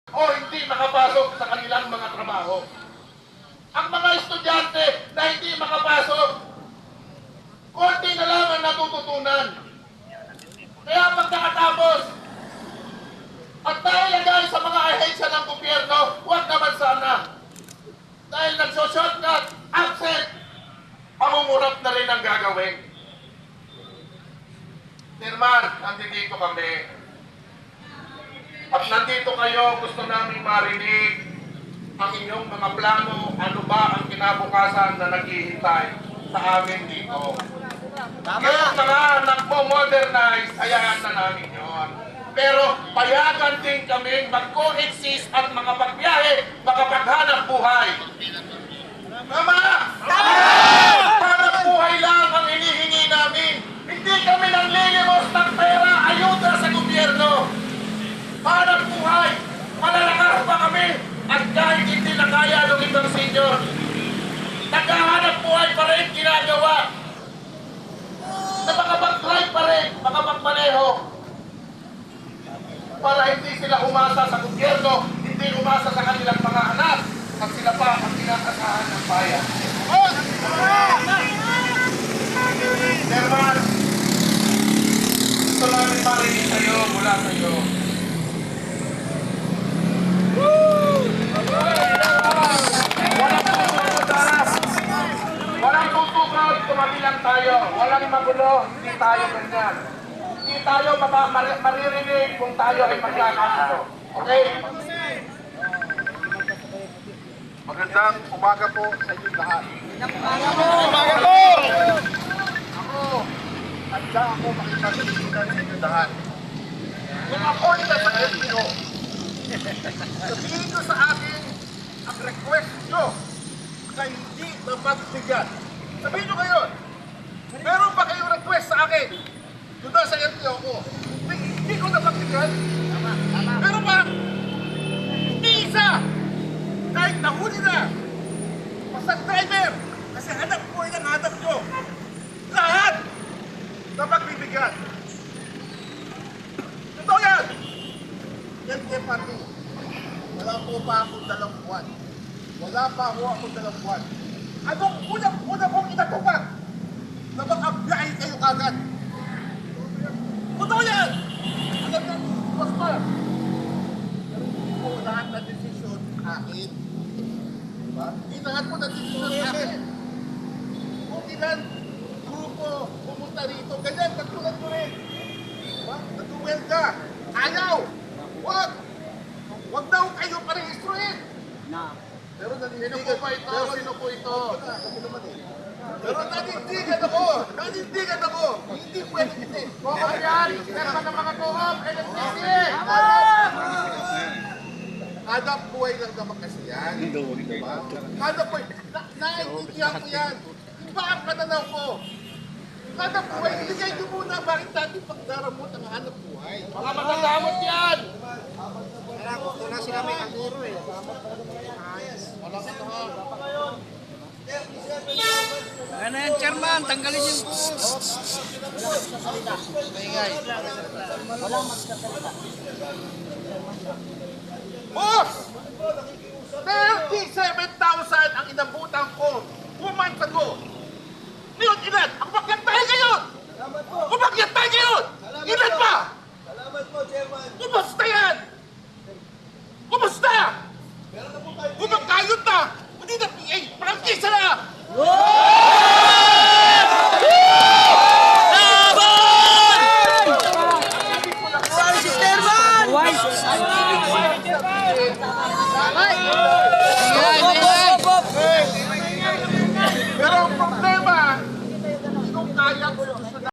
o hindi makapasok sa kanilang mga trabaho. Ang mga estudyante na hindi makapasok, konti na lang ang natututunan. Kaya pagkatapos, at dahil agad sa mga ahensya ng gobyerno, huwag naman sana. Dahil nagso-shortcut, absent, pangungurap na rin ang gagawin. Chairman, nandito kami. At nandito kayo, gusto namin marinig ang inyong mga plano, ano ba ang kinabukasan na naghihintay sa amin dito. Kaya mga nagpo-modernize, hayaan na namin yon. Pero payagan din kami mag-coexist at makapagbiyahe, makapaghanap buhay. Tama! Hanap buhay lang ang hinihingi namin. Hindi kami nanlilimos ng pera, ayuda sa gobyerno. Hanap buhay, malalakas pa kami. At kahit hindi na kaya ng ibang senior, naghahanap buhay pa rin ginagawa. Na makapag-drive pa rin, makapagmaneho. Para hindi sila umasa sa gobyerno, hindi umasa sa kanilang mga anak, at sila pa ang kinakasahan ng bayan. Chairman, gusto namin marinig sa'yo, mula sa'yo. Walang tutukod, tumabi lang tayo. Walang magulo, hindi tayo ganyan. Hindi tayo maririnig kung tayo ay magkakagulo. Okay? Magandang umaga po sa inyo lahat. Umaga po! Ako, handa ako makipag-isipan sa inyo lahat. Kung ako'y nasa LTO, sabihin nyo sa akin ang request nyo na hindi na magbigyan. Sabihin nyo ngayon, meron ba kayong request sa akin? Doon na sa LTO ko, hindi ko na magbigyan. Meron ba? Hindi isa! Kahit nahuli na! Basta driver! Kasi hanap ko ay hanap nyo! Lahat! Na magbibigyan! Totoo yan! Yan kay Pati. Wala po pa akong 2 buwan. Wala pa ako akong 2 buwan. Anong unang-una kong inatupag? Na mag-apply kayo kagad. Totoo yan! Alam na, basta. Pero po lahat na desisyon akin. Diba? Hindi lahat po na desisyon akin. Kung ilan grupo pumunta rito, ganyan, katulad ko rin. Diba? Nag-duel ka. Ayaw! Huwag! Huwag daw kayo parehistruhin! Pero nanindigan pa ito, sino po ito? Pero nanindigan ako! Nanindigan ako! Hindi pwede hindi! Kung yan, meron ng mga co-op, NFTC! Hanap buhay lang naman kasi yan. Diba? Hanap buhay. Naiintindihan ko yan. Iba ang pananaw ko. Hanap buhay, iligay nyo muna. Bakit natin pagdaramot ang hanap buhay? Mga magagamot yan! Wala sila may kaguro eh. Ano yan, Chairman? Tanggalin yung ingay. Boss! 37,000 ang inabutan ko 2 months ago. Ngayon, ilan? Ang bakit tayo ngayon? Kung bakit tayo ngayon? Ilan pa? Salamat po, Chairman. Kumusta yan? Kumusta? Kung magkayot na, hindi na PA, prangkisa na!